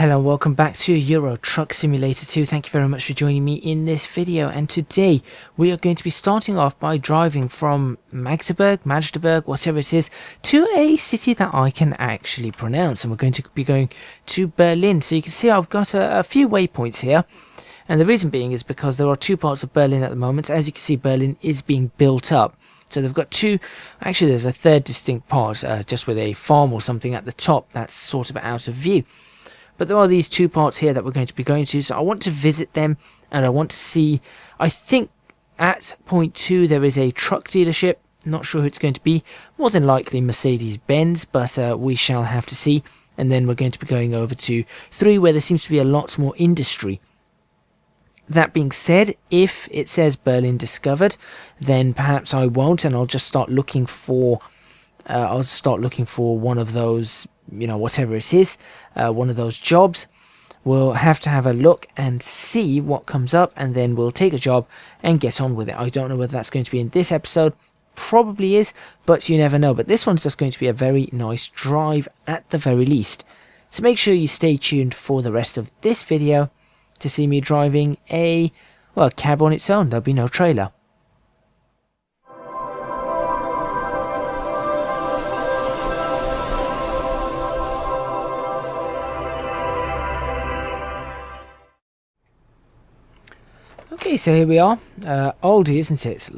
Hello and welcome back to Euro Truck Simulator 2. Thank you very much for joining me in this video, and today we are going to be starting off by driving from Magdeburg, whatever it is, to a city that I can actually pronounce, and we're going to be going to Berlin. So you can see I've got a few waypoints here, and the reason being is because there are two parts of Berlin at the moment. As you can see, Berlin is being built up. So they've got two, actually there's a third distinct part, just with a farm or something at the top that's sort of out of view. But there are these two parts here that we're going to be going to, so I want to visit them, and I want to see, I think at point 2 there is a truck dealership. Not sure who it's going to be, more than likely Mercedes-Benz, but we shall have to see. And then we're going to be going over to 3, where there seems to be a lot more industry. That being said, if it says Berlin discovered, then perhaps I won't, and I'll just start looking for one of those, you know, whatever it is, one of those jobs. We'll have to have a look and see what comes up, and then we'll take a job and get on with it. I don't know whether that's going to be in this episode. Probably is, but you never know. But this one's just going to be a very nice drive at the very least. So make sure you stay tuned for the rest of this video to see me driving a cab on its own. There'll be no trailer. Okay, so here we are. Oldie, isn't it?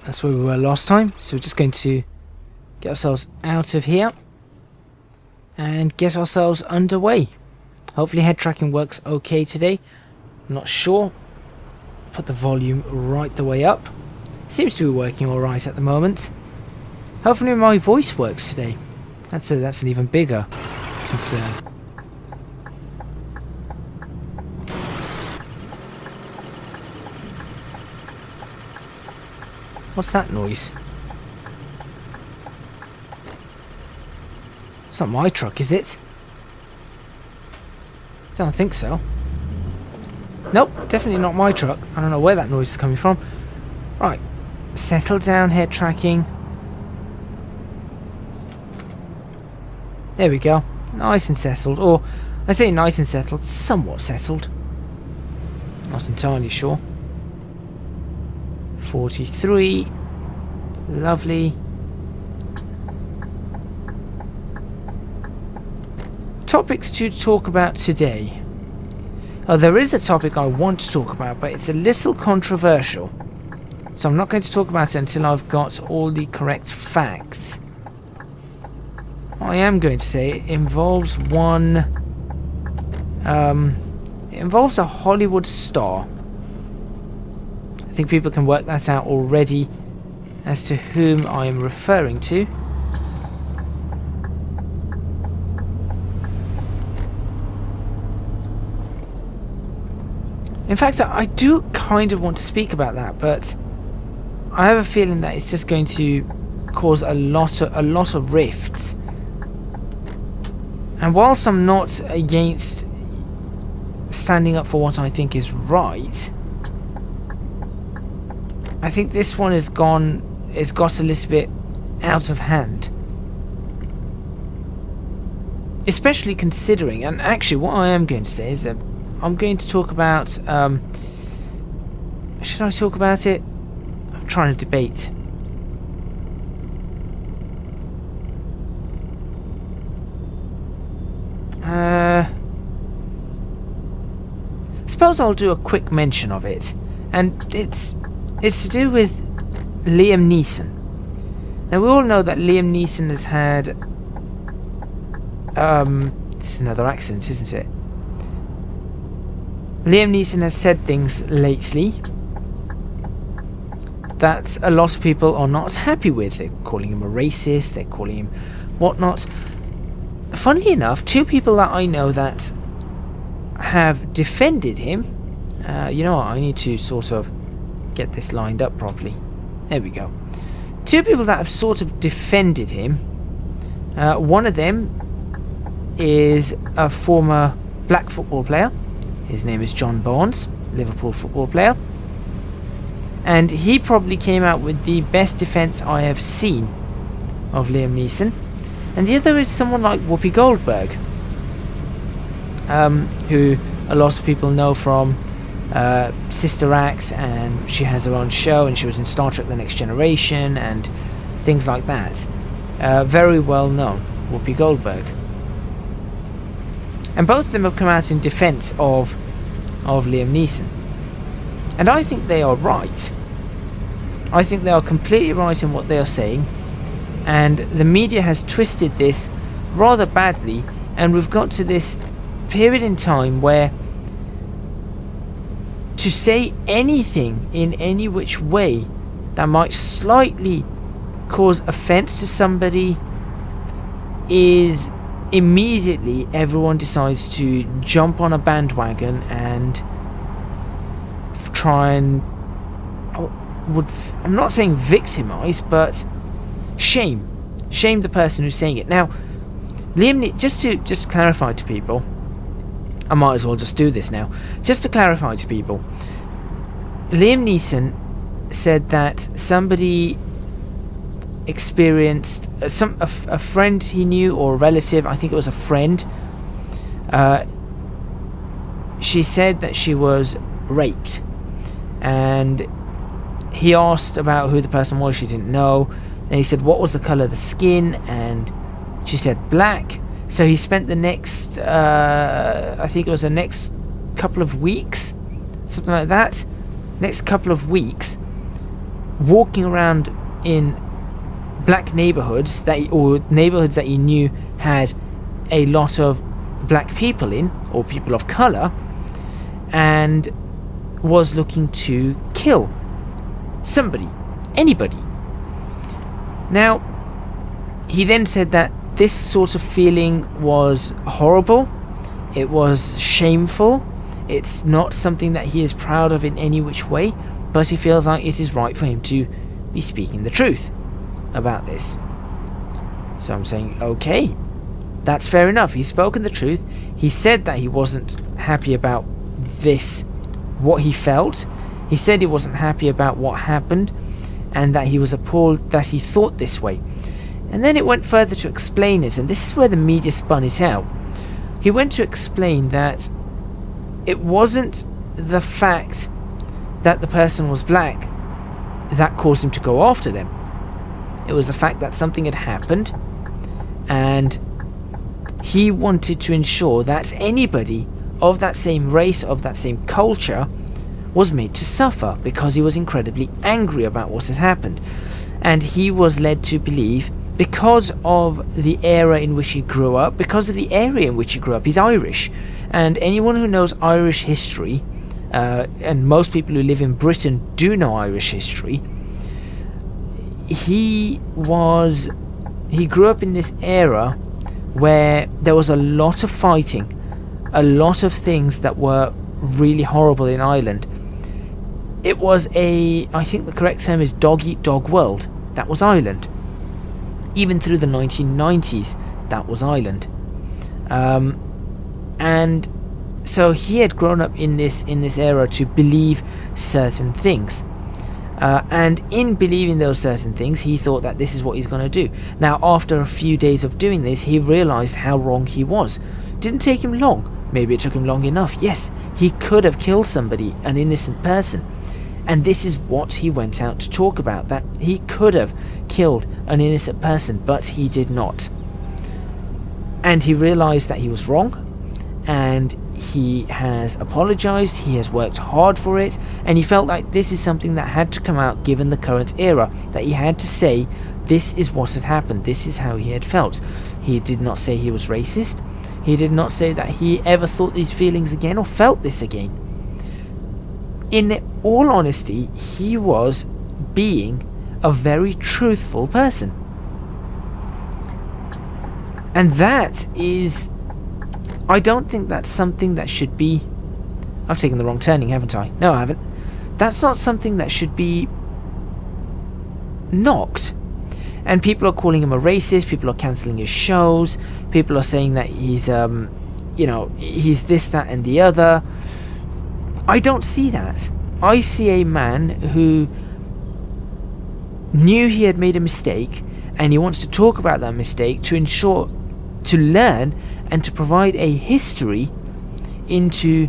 That's where we were last time. So we're just going to get ourselves out of here and get ourselves underway. Hopefully head tracking works okay today. I'm not sure. Put the volume right the way up. Seems to be working alright at the moment. Hopefully my voice works today. That's an even bigger concern. What's that noise? It's not my truck, is it? Don't think so. Nope, definitely not my truck. I don't know where that noise is coming from. Right, settle down, head tracking. There we go. Nice and settled. Or, I say nice and settled, somewhat settled. Not entirely sure. 43. Lovely. Topics to talk about today. Oh, there is a topic I want to talk about, but it's a little controversial. So I'm not going to talk about it until I've got all the correct facts. What I am going to say it involves it involves a Hollywood star. I think people can work that out already as to whom I am referring to. In fact, I do kind of want to speak about that, but I have a feeling that it's just going to cause a lot of rifts. And whilst I'm not against standing up for what I think is right, I think this one has got a little bit out of hand. Especially considering, and actually what I am going to say is that I'm going to talk about, should I talk about it? I'm trying to debate. Suppose I'll do a quick mention of it, and it's to do with Liam Neeson. Now we all know that Liam Neeson has had this is another accident, isn't it? Liam Neeson has said things lately that a lot of people are not happy with. They're calling him a racist, they're calling him whatnot. Funnily enough, two people that I know that have defended him, you know what, I need to sort of get this lined up properly. There we go. Two people that have sort of defended him. One of them is a former black football player. His name is John Barnes, Liverpool football player. And he probably came out with the best defence I have seen of Liam Neeson. And the other is someone like Whoopi Goldberg. who a lot of people know from Sister Act, and she has her own show, and she was in Star Trek The Next Generation and things like that. Very well known, Whoopi Goldberg. And both of them have come out in defense of Liam Neeson. And I think they are right. I think they are completely right in what they are saying. And the media has twisted this rather badly, and we've got to this period in time where to say anything in any which way that might slightly cause offense to somebody is immediately everyone decides to jump on a bandwagon and try and I'm not saying victimize, but shame the person who's saying it. Now, just to clarify to people, I might as well just do this now. Just to clarify to people, Liam Neeson said that somebody experienced a friend he knew, or a relative, I think it was a friend, she said that she was raped, and he asked about who the person was. She didn't know, and he said, what was the colour of the skin? And she said black. So he spent the next I think it was the next couple of weeks, something like that, next couple of weeks, walking around in black neighborhoods or neighborhoods that he knew had a lot of black people in, or people of color, and was looking to kill somebody, anybody. Now, he then said that this sort of feeling was horrible, it was shameful, it's not something that he is proud of in any which way, but he feels like it is right for him to be speaking the truth about this. So I'm saying, okay, that's fair enough. He's spoken the truth. He said that he wasn't happy about this, what he felt. He said he wasn't happy about what happened, and that he was appalled that he thought this way. And then it went further to explain it, and this is where the media spun it out. He went to explain that it wasn't the fact that the person was black that caused him to go after them. It was the fact that something had happened, and he wanted to ensure that anybody of that same race, of that same culture, was made to suffer, because he was incredibly angry about what had happened. And he was led to believe, because of the era in which he grew up, because of the area in which he grew up, he's Irish, and anyone who knows Irish history, and most people who live in Britain do know Irish history, he grew up in this era where there was a lot of fighting, a lot of things that were really horrible in Ireland. It was I think the correct term is dog eat dog world. That was Ireland. Even through the 1990s, that was Ireland. And so he had grown up in this era to believe certain things. And in believing those certain things, he thought that this is what he's going to do. Now, after a few days of doing this, he realized how wrong he was. Didn't take him long. Maybe it took him long enough. Yes, he could have killed somebody, an innocent person. And this is what he went out to talk about, that he could have killed an innocent person, but he did not. And he realized that he was wrong, and he has apologized, he has worked hard for it, and he felt like this is something that had to come out given the current era, that he had to say this is what had happened, this is how he had felt. He did not say he was racist, he did not say that he ever thought these feelings again or felt this again. In all honesty, he was being a very truthful person. And that is, I don't think that's something that should be, I've taken the wrong turning, haven't I? No, I haven't. That's not something that should be knocked. And people are calling him a racist, people are cancelling his shows, people are saying that he's, he's this, that and the other. I don't see that. I see a man who knew he had made a mistake, and he wants to talk about that mistake to learn and to provide a history into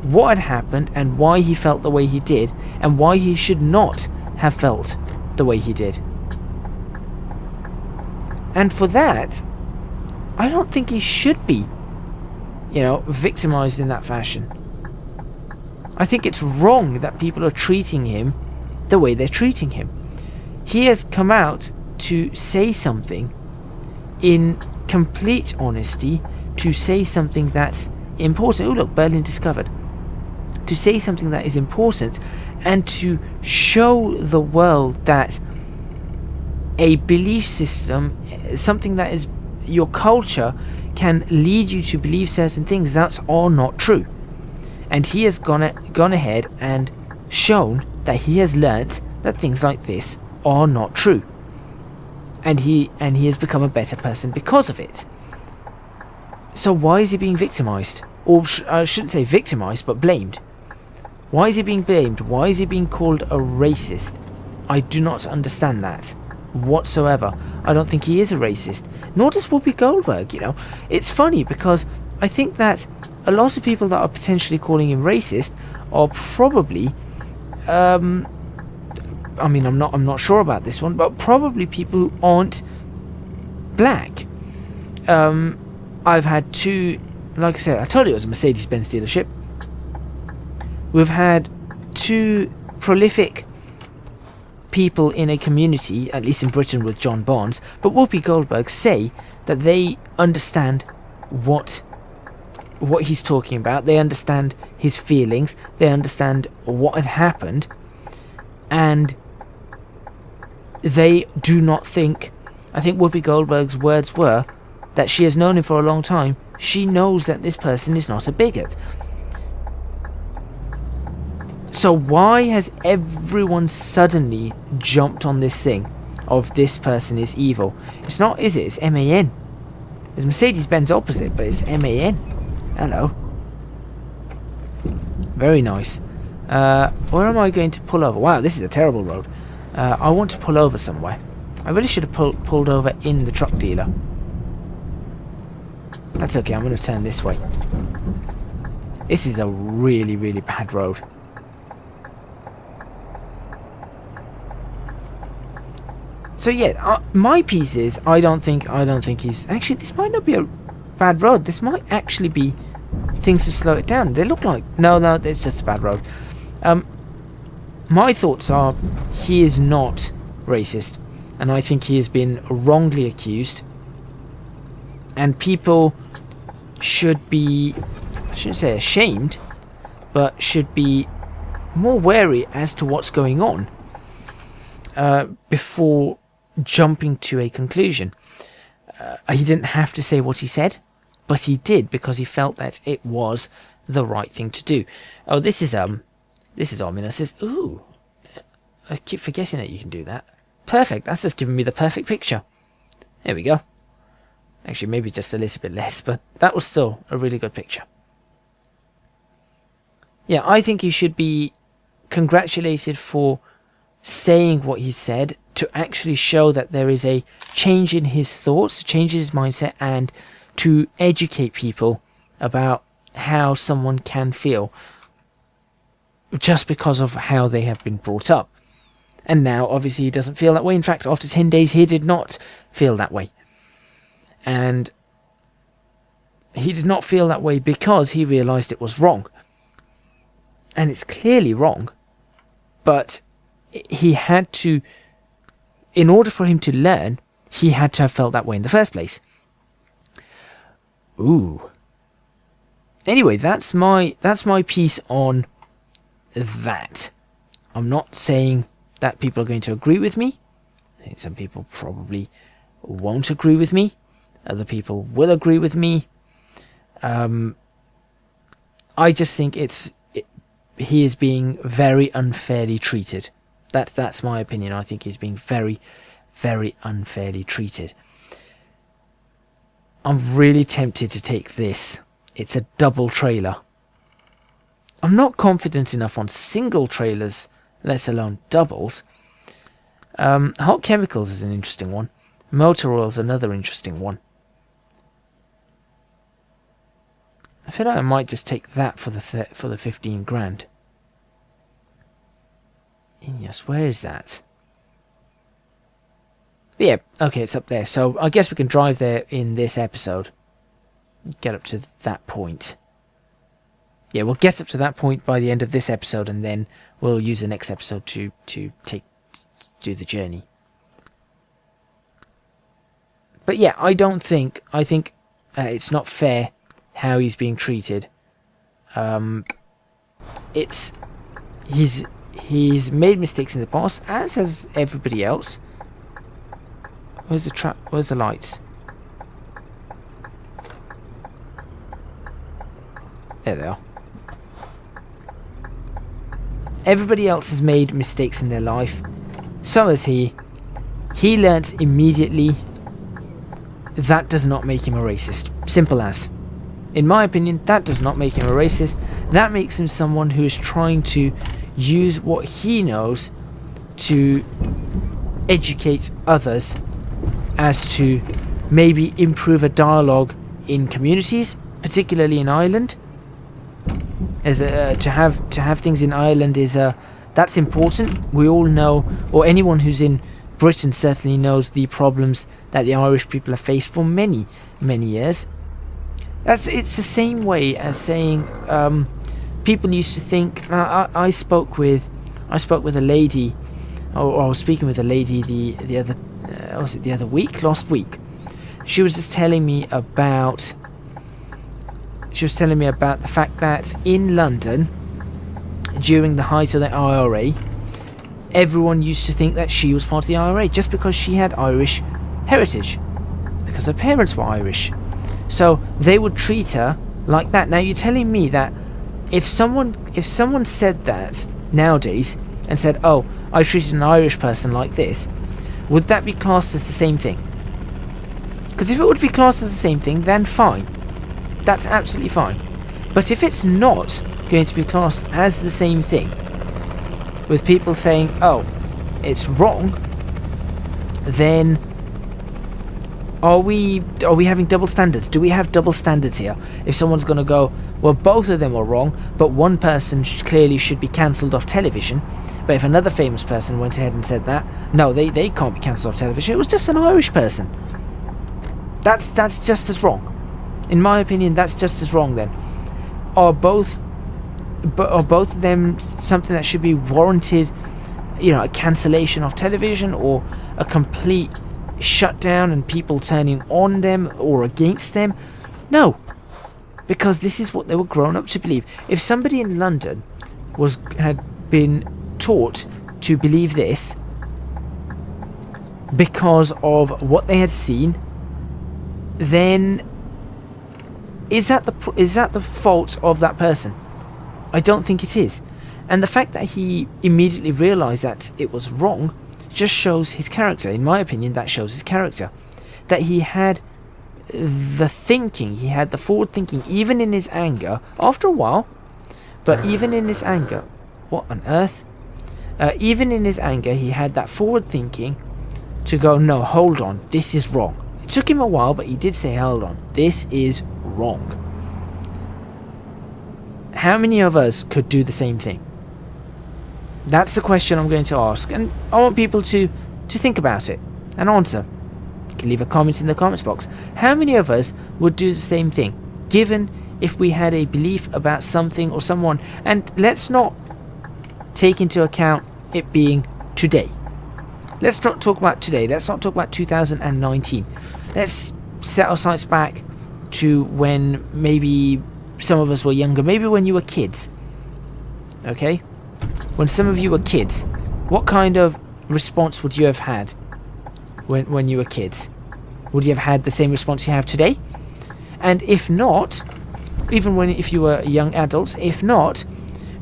what had happened and why he felt the way he did and why he should not have felt the way he did. And for that, I don't think he should be, victimized in that fashion. I think it's wrong that people are treating him the way they're treating him. He has come out to say something in complete honesty, to say something that's important. Oh look, Berlin discovered. To say something that is important and to show the world that a belief system, something that is your culture, can lead you to believe certain things that are not true. And he has gone ahead and shown that he has learnt that things like this are not true. And he has become a better person because of it. So why is he being victimized? Or I shouldn't say victimized, but blamed. Why is he being blamed? Why is he being called a racist? I do not understand that whatsoever. I don't think he is a racist. Nor does Whoopi Goldberg, It's funny because I think that a lot of people that are potentially calling him racist are probably I'm not sure about this one, but probably people who aren't black. I've had two, like I said, I told you it was a Mercedes-Benz dealership. We've had two prolific people in a community, at least in Britain with John Barnes, but Whoopi Goldberg say that they understand what he's talking about. They understand his feelings. They understand what had happened. And they do not think, I think Whoopi Goldberg's words were that she has known him for a long time. She knows that this person is not a bigot. So why has everyone suddenly jumped on this thing of this person is evil? It's not, is it? It's MAN. It's Mercedes-Benz opposite, but it's MAN. Hello. Very nice. Where am I going to pull over? Wow, this is a terrible road. I want to pull over somewhere. I really should have pulled over in the truck dealer. That's okay, I'm going to turn this way. This is a really, really bad road. So yeah, my piece is I don't think he's actually. This might not be a bad road. This might actually be things to slow it down. They look like no, it's just a bad road. My thoughts are he is not racist, and I think he has been wrongly accused. And people should be, I shouldn't say ashamed, but should be more wary as to what's going on before jumping to a conclusion. He didn't have to say what he said, but he did because he felt that it was the right thing to do. Oh, this is ominous. Ooh, I keep forgetting that you can do that. Perfect. That's just giving me the perfect picture. There we go. Actually, maybe just a little bit less, but that was still a really good picture. Yeah, I think he should be congratulated for saying what he said, to actually show that there is a change in his thoughts, a change in his mindset, and to educate people about how someone can feel just because of how they have been brought up. And now, obviously, he doesn't feel that way. In fact, after 10 days, he did not feel that way. And he did not feel that way because he realised it was wrong. And it's clearly wrong. But he had to, in order for him to learn, he had to have felt that way in the first place. Ooh. Anyway, that's my piece on that. I'm not saying that people are going to agree with me. I think some people probably won't agree with me. Other people will agree with me. I just think he is being very unfairly treated. That's my opinion. I think he's being very, very unfairly treated. I'm really tempted to take this. It's a double trailer. I'm not confident enough on single trailers, let alone doubles. Hot chemicals is an interesting one. Motor oil is another interesting one. I feel like I might just take that for the 15 grand. Yes, where is that? Yeah, okay, it's up there. So I guess we can drive there in this episode. Get up to that point. Yeah, we'll get up to that point by the end of this episode, and then we'll use the next episode to do the journey. But yeah, I think it's not fair how he's being treated. He's made mistakes in the past, as has everybody else. Where's the trap? Where's the lights? There they are. Everybody else has made mistakes in their life. So has he. He learnt immediately. That does not make him a racist. Simple as. In my opinion, that does not make him a racist. That makes him someone who is trying to use what he knows to educate others as to maybe improve a dialogue in communities, particularly in Ireland. As to have things in Ireland is that's important. We all know, or anyone who's in Britain certainly knows, the problems that the Irish people have faced for many years. It's the same way as saying people used to think. I spoke with a lady, or I was speaking with a lady the other week, last week. She was just telling me about. She was telling me about the fact that in London, during the height of the IRA, everyone used to think that she was part of the IRA just because she had Irish heritage, because her parents were Irish. So they would treat her like that. Now you're telling me that if someone said that nowadays and said, "Oh, I treated an Irish person like this," would that be classed as the same thing? Because if it would be classed as the same thing, then fine. That's absolutely fine. But if it's not going to be classed as the same thing, with people saying, "Oh, it's wrong," then are we having double standards? Do we have double standards here? If someone's going to go, well, both of them are wrong, but one person clearly should be cancelled off television, but if another famous person went ahead and said that, no, they can't be cancelled off television, it was just an Irish person. That's just as wrong. In my opinion, that's just as wrong then. Are both of them something that should be warranted, a cancellation of television, or a complete shutdown and people turning on them or against them? No, because this is what they were grown up to believe. If somebody in London had been taught to believe this because of what they had seen, then is that the fault of that person? I don't think it is. And the fact that he immediately realised that it was wrong just shows his character. In my opinion, that shows his character. That he had the thinking, he had the forward thinking, even in his anger, after a while, but even in his anger, what on earth? Even in his anger, he had that forward thinking to go, no, hold on, this is wrong. It took him a while, but he did say, hold on, this is wrong. How many of us could do the same thing? That's the question I'm going to ask, and I want people to think about it and answer. You can leave a comment in the comments box. How many of us would do the same thing, given if we had a belief about something or someone? And let's not take into account it being today. Let's not talk about today. Let's not talk about 2019. Let's set our sights back to when maybe some of us were younger, maybe when you were kids. Okay? When some of you were kids, what kind of response would you have had when you were kids? Would you have had the same response you have today? And if not, even if you were young adults, if not,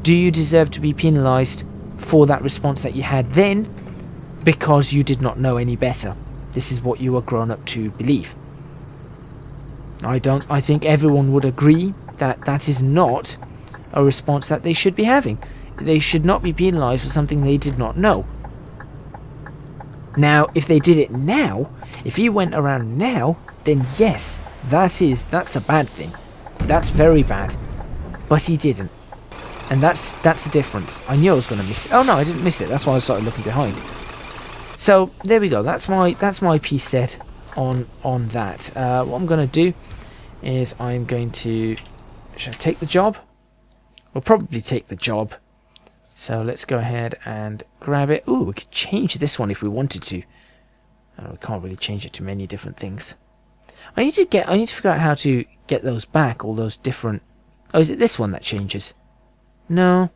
do you deserve to be penalised for that response that you had then because you did not know any better? This is what you were grown up to believe. I think everyone would agree that that is not a response that they should be having. They should not be penalised for something they did not know. Now, if they did it now, if you went around now, then yes, that's a bad thing. That's very bad. But he didn't. And that's the difference. I knew I was going to miss it. Oh no, I didn't miss it. That's why I started looking behind. So there we go. That's my piece said on that. What I'm going to do is I'm going to... Should I take the job? We'll probably take the job. So let's go ahead and grab it. Ooh, we could change this one if we wanted to. We can't really change it to many different things. I need to figure out how to get those back, all those different... Oh, is it this one that changes? No.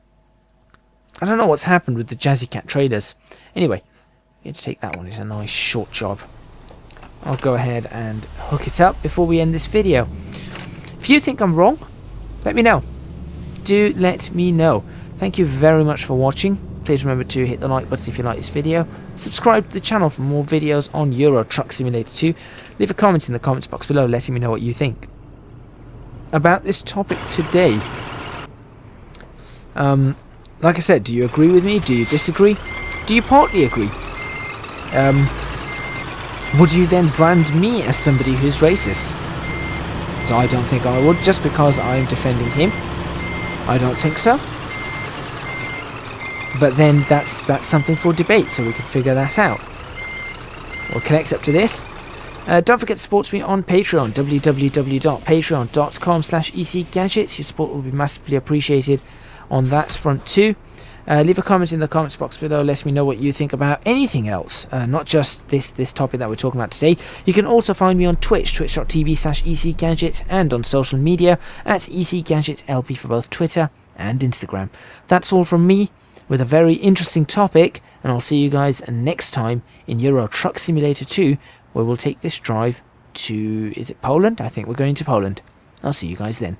I don't know what's happened with the Jazzy Cat trailers. Anyway, I'm going to take that one. It's a nice short job. I'll go ahead and hook it up before we end this video. If you think I'm wrong, let me know. Do let me know. Thank you very much for watching. Please remember to hit the like button if you like this video. Subscribe to the channel for more videos on Euro Truck Simulator 2. Leave a comment in the comments box below letting me know what you think about this topic today. Like I said, do you agree with me? Do you disagree? Do you partly agree? Would you then brand me as somebody who's racist? So I don't think I would, just because I'm defending him. I don't think so. But then that's something for debate, so we can figure that out. We'll connect up to this. Don't forget to support me on Patreon, www.patreon.com/ecgadgets. Your support will be massively appreciated on that front too. Leave a comment in the comments box below, let me know what you think about anything else, not just this topic that we're talking about today. You can also find me on Twitch, twitch.tv/ecgadgets, and on social media at ecgadgetslp for both Twitter and Instagram. That's all from me, with a very interesting topic, and I'll see you guys next time in Euro Truck Simulator 2, where we'll take this drive to, is it Poland? I think we're going to Poland. I'll see you guys then.